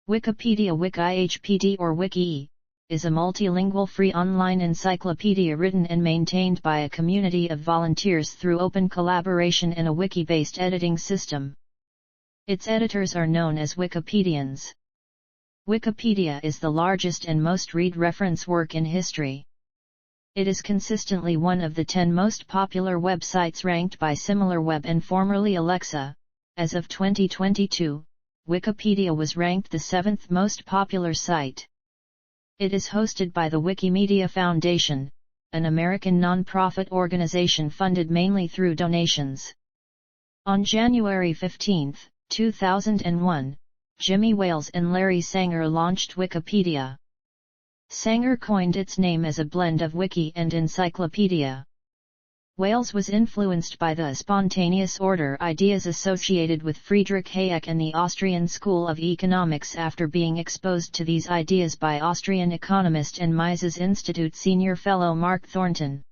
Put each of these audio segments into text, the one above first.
Wikipedia wik-ih-PEE-dee-ə or wik-ih is a multilingual free online encyclopedia written and maintained by a community of volunteers through open collaboration in a wiki-based editing system. Its editors are known as Wikipedians. Wikipedia is the largest and most read reference work in history. It is consistently one of the 10 most popular websites ranked by SimilarWeb and formerly Alexa. As of 2022, Wikipedia was ranked the 7th most popular site. It is hosted by the Wikimedia Foundation, an American non-profit organization funded mainly through donations. On January 15, 2001, Jimmy Wales and Larry Sanger launched Wikipedia. Sanger coined its name as a blend of wiki and encyclopedia. Wales was influenced by the spontaneous order ideas associated with Friedrich Hayek and the Austrian School of Economics after being exposed to these ideas by Austrian economist and Mises Institute senior fellow Mark Thornton.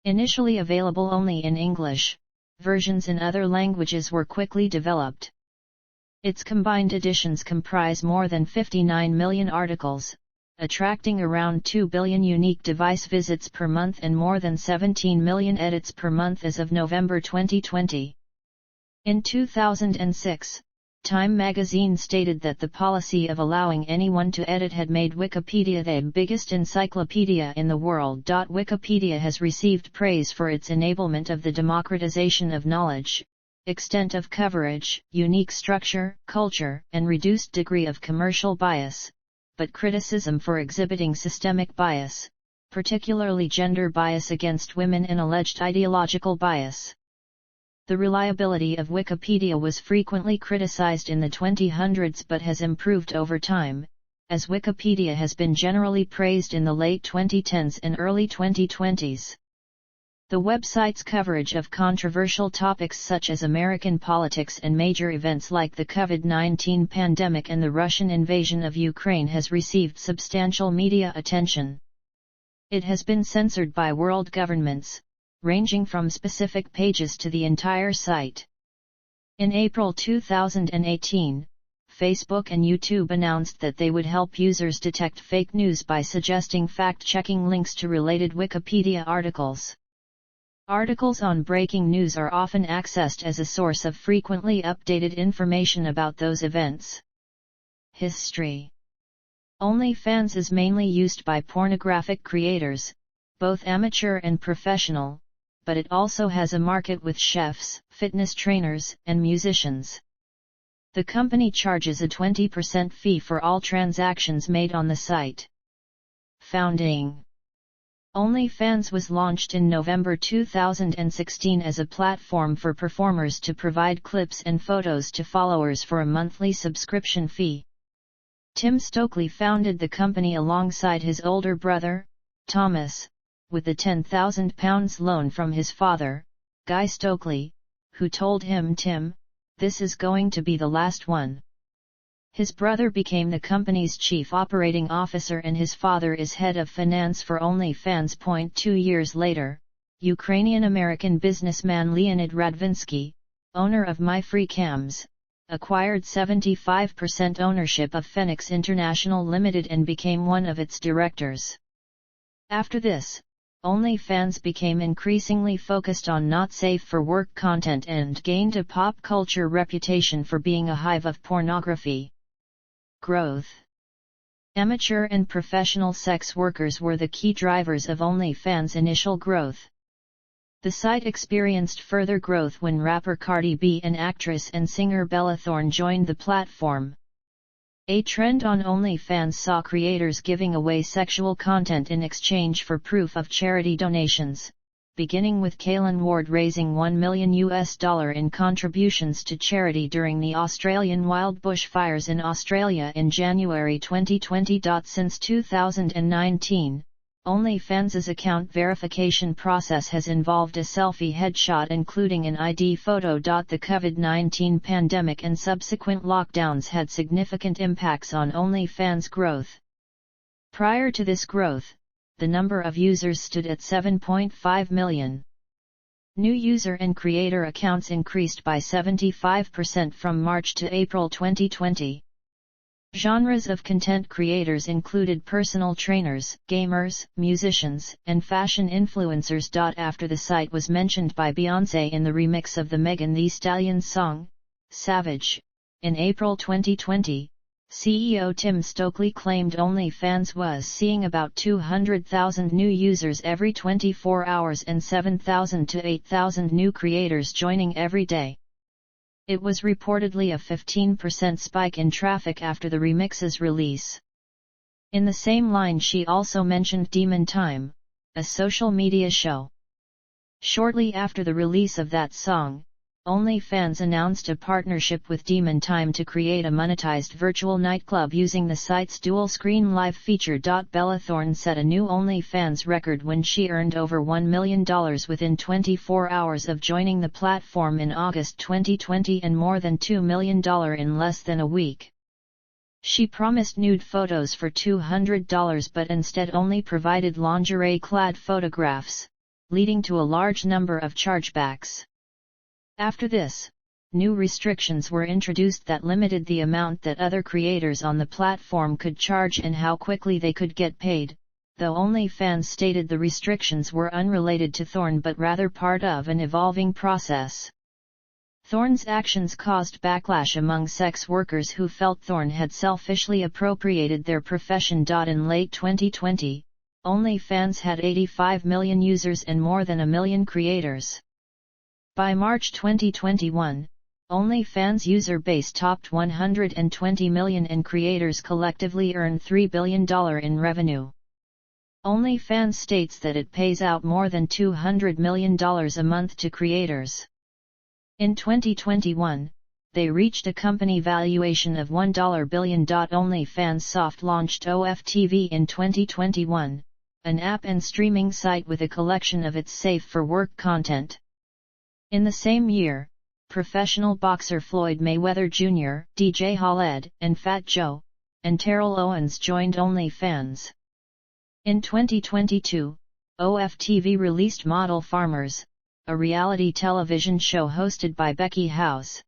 Initially available only in English, versions in other languages were quickly developed. Its combined editions comprise more than 59 million articles, attracting around 2 billion unique device visits per month and more than 17 million edits per month as of November 2020. In 2006, Time magazine stated that the policy of allowing anyone to edit had made Wikipedia the biggest encyclopedia in the world. Wikipedia has received praise for its enablement of the democratization of knowledge, extent of coverage, unique structure, culture, and reduced degree of commercial bias, but criticism for exhibiting systemic bias, particularly gender bias against women and alleged ideological bias. The reliability of Wikipedia was frequently criticized in the 2000s but has improved over time, as Wikipedia has been generally praised in the late 2010s and early 2020s. The website's coverage of controversial topics such as American politics and major events like the COVID-19 pandemic and the Russian invasion of Ukraine has received substantial media attention. It has been censored by world governments, ranging from specific pages to the entire site. In April 2018, Facebook and YouTube announced that they would help users detect fake news by suggesting fact-checking links to related Wikipedia articles. Articles on breaking news are often accessed as a source of frequently updated information about those events. History. OnlyFans is mainly used by pornographic creators, both amateur and professional, but it also has a market with chefs, fitness trainers, and musicians. The company charges a 20% fee for all transactions made on the site. Founding. OnlyFans was launched in November 2016 as a platform for performers to provide clips and photos to followers for a monthly subscription fee. Tim Stokely founded the company alongside his older brother, Thomas, with a £10,000 loan from his father, Guy Stokely, who told him, "Tim, this is going to be the last one." His brother became the company's chief operating officer and his father is head of finance for OnlyFans. 2 years later, Ukrainian-American businessman Leonid Radvinsky, owner of MyFreeCams, acquired 75% ownership of Phoenix International Limited and became one of its directors. After this, OnlyFans became increasingly focused on not safe for work content and gained a pop culture reputation for being a hive of pornography. Growth. Amateur and professional sex workers were the key drivers of OnlyFans' initial growth. The site experienced further growth when rapper Cardi B and actress and singer Bella Thorne joined the platform. A trend on OnlyFans saw creators giving away sexual content in exchange for proof of charity donations, beginning with Kaylen Ward raising $1 million in contributions to charity during the Australian wild bushfires in Australia in January 2020. Since 2019, OnlyFans' account verification process has involved a selfie headshot including an ID photo. The COVID-19 pandemic and subsequent lockdowns had significant impacts on OnlyFans' growth. Prior to this growth, the number of users stood at 7.5 million. New user and creator accounts increased by 75% from March to April 2020. Genres of content creators included personal trainers, gamers, musicians, and fashion influencers. After the site was mentioned by Beyoncé in the remix of the Megan Thee Stallion song, Savage, in April 2020, CEO Tim Stokely claimed OnlyFans was seeing about 200,000 new users every 24 hours and 7,000 to 8,000 new creators joining every day. It was reportedly a 15% spike in traffic after the remix's release. In the same line, she also mentioned Demon Time, a social media show. Shortly after the release of that song, OnlyFans announced a partnership with Demon Time to create a monetized virtual nightclub using the site's dual-screen live feature. Bella Thorne set a new OnlyFans record when she earned over $1 million within 24 hours of joining the platform in August 2020 and more than $2 million in less than a week. She promised nude photos for $200 but instead only provided lingerie-clad photographs, leading to a large number of chargebacks. After this, new restrictions were introduced that limited the amount that other creators on the platform could charge and how quickly they could get paid, though OnlyFans stated the restrictions were unrelated to Thorne but rather part of an evolving process. Thorne's actions caused backlash among sex workers who felt Thorne had selfishly appropriated their profession. In late 2020, OnlyFans had 85 million users and more than 1 million creators. By March 2021, OnlyFans user base topped 120 million and creators collectively earned $3 billion in revenue. OnlyFans states that it pays out more than $200 million a month to creators. In 2021, they reached a company valuation of $1 billion. OnlyFans soft-launched OFTV in 2021, an app and streaming site with a collection of its safe-for-work content. In the same year, professional boxer Floyd Mayweather Jr., DJ Khaled, and Fat Joe, and Terrell Owens joined OnlyFans. In 2022, OFTV released Model Farmers, a reality television show hosted by Becky House.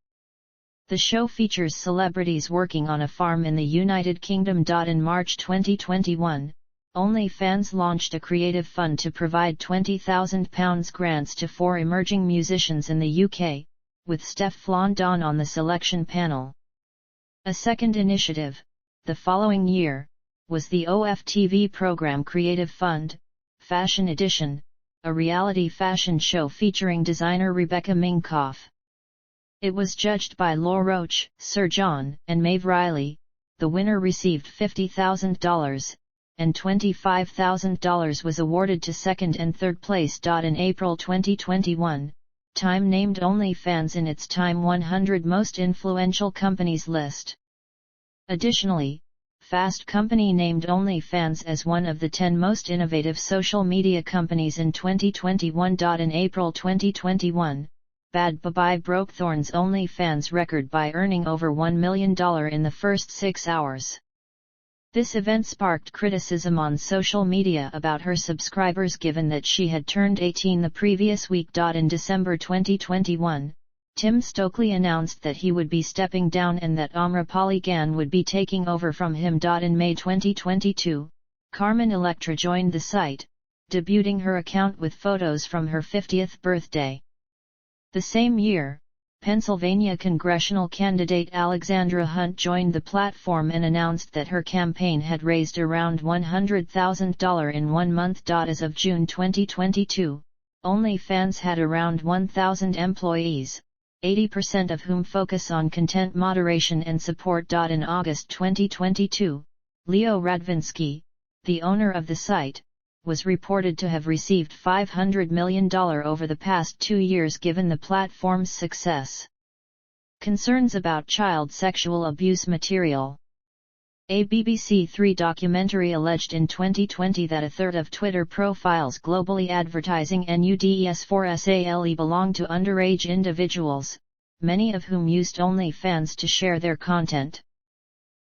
The show features celebrities working on a farm in the United Kingdom. In March 2021, OnlyFans launched a creative fund to provide £20,000 grants to 4 emerging musicians in the UK, with Stefflon Don on the selection panel. A second initiative, the following year, was the OFTV program Creative Fund, Fashion Edition, a reality fashion show featuring designer Rebecca Minkoff. It was judged by Law Roach, Sir John, and Maeve Riley. The winner received $50,000. And $25,000 was awarded to second and third place. In April 2021, Time named OnlyFans in its Time 100 Most Influential Companies list. Additionally, Fast Company named OnlyFans as one of the 10 most innovative social media companies in 2021. In April 2021, Bad Babai broke Thorne's OnlyFans record by earning over $1 million in the first 6 hours. This event sparked criticism on social media about her subscribers given that she had turned 18 the previous week. In December 2021, Tim Stokely announced that he would be stepping down and that Amrapali Gan would be taking over from him. In May 2022, Carmen Electra joined the site, debuting her account with photos from her 50th birthday. The same year, Pennsylvania congressional candidate Alexandra Hunt joined the platform and announced that her campaign had raised around $100,000 in 1 month. As of June 2022, OnlyFans had around 1,000 employees, 80% of whom focus on content moderation and support. In August 2022, Leo Radvinsky, the owner of the site, was reported to have received $500 million over the past 2 years given the platform's success. Concerns about child sexual abuse material. A BBC Three documentary alleged in 2020 that a third of Twitter profiles globally advertising nudes for sale belong to underage individuals, many of whom used OnlyFans to share their content.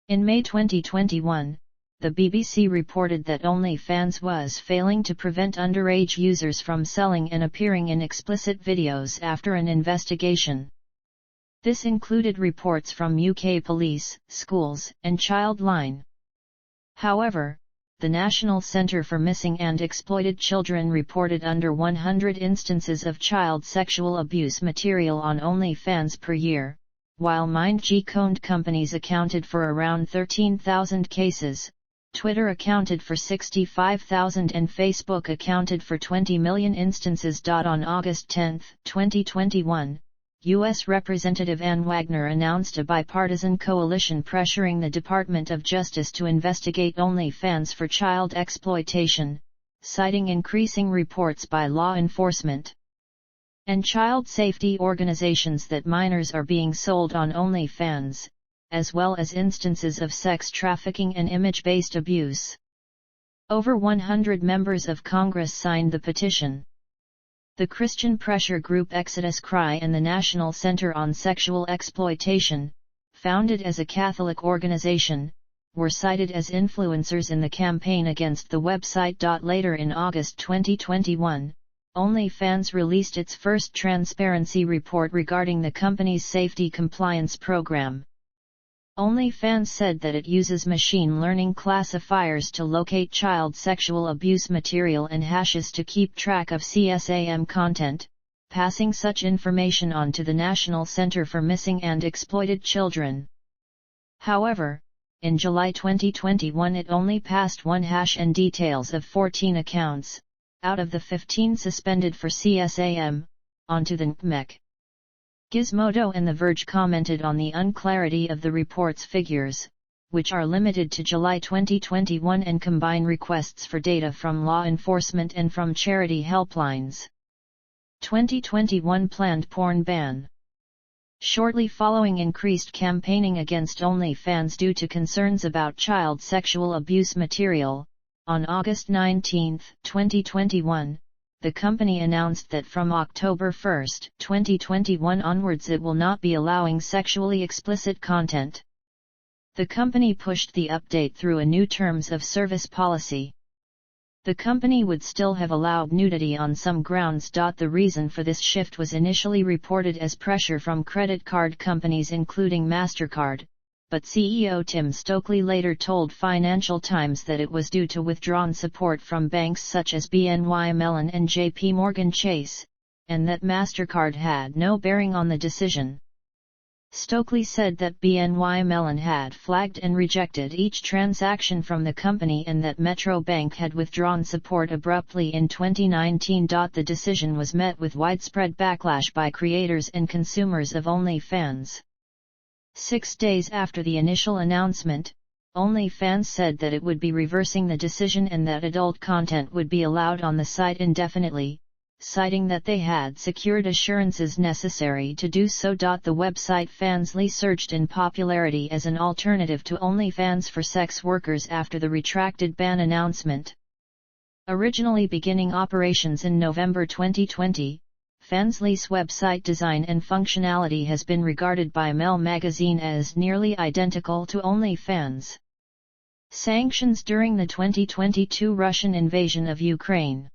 In May 2021, the BBC reported that OnlyFans was failing to prevent underage users from selling and appearing in explicit videos after an investigation. This included reports from UK police, schools, and Childline. However, the National Centre for Missing and Exploited Children reported under 100 instances of child sexual abuse material on OnlyFans per year, while Mind-G-owned companies accounted for around 13,000 cases. Twitter accounted for 65,000 and Facebook accounted for 20 million instances. On August 10, 2021, U.S. Representative Ann Wagner announced a bipartisan coalition pressuring the Department of Justice to investigate OnlyFans for child exploitation, citing increasing reports by law enforcement and child safety organizations that minors are being sold on OnlyFans, as well as instances of sex trafficking and image-based abuse. Over 100 members of Congress signed the petition. The Christian pressure group Exodus Cry and the National Center on Sexual Exploitation, founded as a Catholic organization, were cited as influencers in the campaign against the website. Later in August 2021, OnlyFans released its first transparency report regarding the company's safety compliance program. OnlyFans said that it uses machine learning classifiers to locate child sexual abuse material and hashes to keep track of CSAM content, passing such information on to the National Center for Missing and Exploited Children. However, in July 2021 it only passed one hash and details of 14 accounts, out of the 15 suspended for CSAM, onto the NCMEC. Gizmodo and The Verge commented on the unclarity of the report's figures, which are limited to July 2021 and combine requests for data from law enforcement and from charity helplines. 2021 planned porn ban. Shortly following increased campaigning against OnlyFans due to concerns about child sexual abuse material, on August 19, 2021, the company announced that from October 1, 2021 onwards it will not be allowing sexually explicit content. The company pushed the update through a new terms of service policy. The company would still have allowed nudity on some grounds. The reason for this shift was initially reported as pressure from credit card companies including MasterCard, but CEO Tim Stokely later told Financial Times that it was due to withdrawn support from banks such as BNY Mellon and JP Morgan Chase, and that MasterCard had no bearing on the decision. Stokely said that BNY Mellon had flagged and rejected each transaction from the company and that Metro Bank had withdrawn support abruptly in 2019. The decision was met with widespread backlash by creators and consumers of OnlyFans. 6 days after the initial announcement, OnlyFans said that it would be reversing the decision and that adult content would be allowed on the site indefinitely, citing that they had secured assurances necessary to do so. The website Fansly surged in popularity as an alternative to OnlyFans for sex workers after the retracted ban announcement. Originally beginning operations in November 2020, Fansly's website design and functionality has been regarded by Mel magazine as nearly identical to OnlyFans. Sanctions during the 2022 Russian invasion of Ukraine.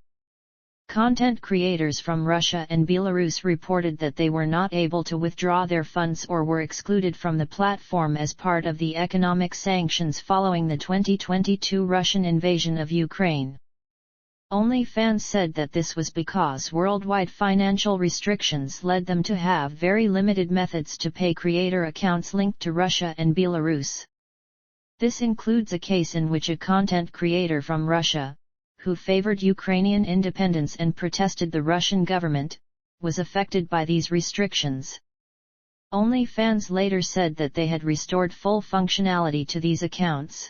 Content creators from Russia and Belarus reported that they were not able to withdraw their funds or were excluded from the platform as part of the economic sanctions following the 2022 Russian invasion of Ukraine. OnlyFans said that this was because worldwide financial restrictions led them to have very limited methods to pay creator accounts linked to Russia and Belarus. This includes a case in which a content creator from Russia, who favored Ukrainian independence and protested the Russian government, was affected by these restrictions. OnlyFans later said that they had restored full functionality to these accounts.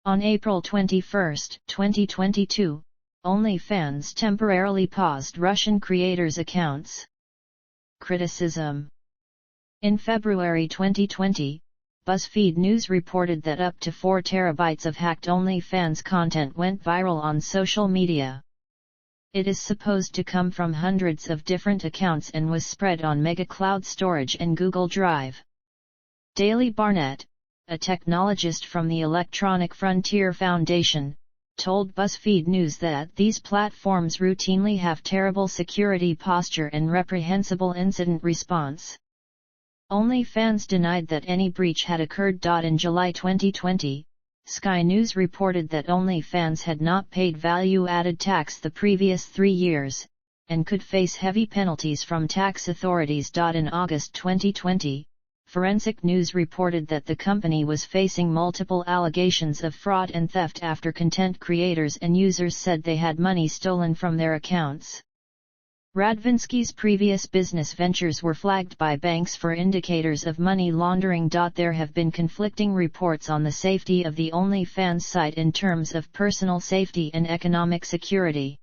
On April 21, 2022, OnlyFans temporarily paused Russian creators' accounts. Criticism. In February 2020, BuzzFeed News reported that up to 4 terabytes of hacked OnlyFans content went viral on social media. It is supposed to come from hundreds of different accounts and was spread on Mega Cloud Storage and Google Drive. Daley Barnett, a technologist from the Electronic Frontier Foundation, told BuzzFeed News that these platforms routinely have terrible security posture and reprehensible incident response. OnlyFans denied that any breach had occurred. In July 2020, Sky News reported that OnlyFans had not paid value-added tax the previous 3 years, and could face heavy penalties from tax authorities. In August 2020, Forensic News reported that the company was facing multiple allegations of fraud and theft after content creators and users said they had money stolen from their accounts. Radvinsky's previous business ventures were flagged by banks for indicators of money laundering. There have been conflicting reports on the safety of the OnlyFans site in terms of personal safety and economic security.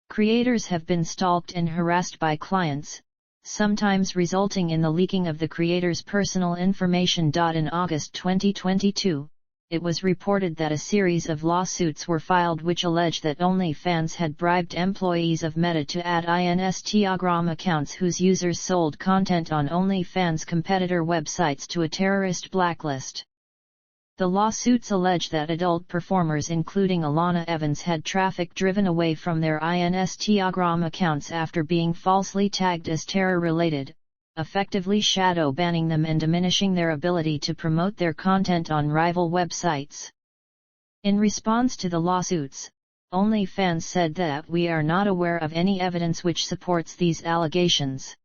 Creators have been stalked and harassed by clients, sometimes resulting in the leaking of the creator's personal information. In August 2022, it was reported that a series of lawsuits were filed which allege that OnlyFans had bribed employees of Meta to add Instagram accounts whose users sold content on OnlyFans competitor websites to a terrorist blacklist. The lawsuits allege that adult performers including Alana Evans had traffic driven away from their Instagram accounts after being falsely tagged as terror-related, effectively shadow banning them and diminishing their ability to promote their content on rival websites. In response to the lawsuits, OnlyFans said that "we are not aware of any evidence which supports these allegations."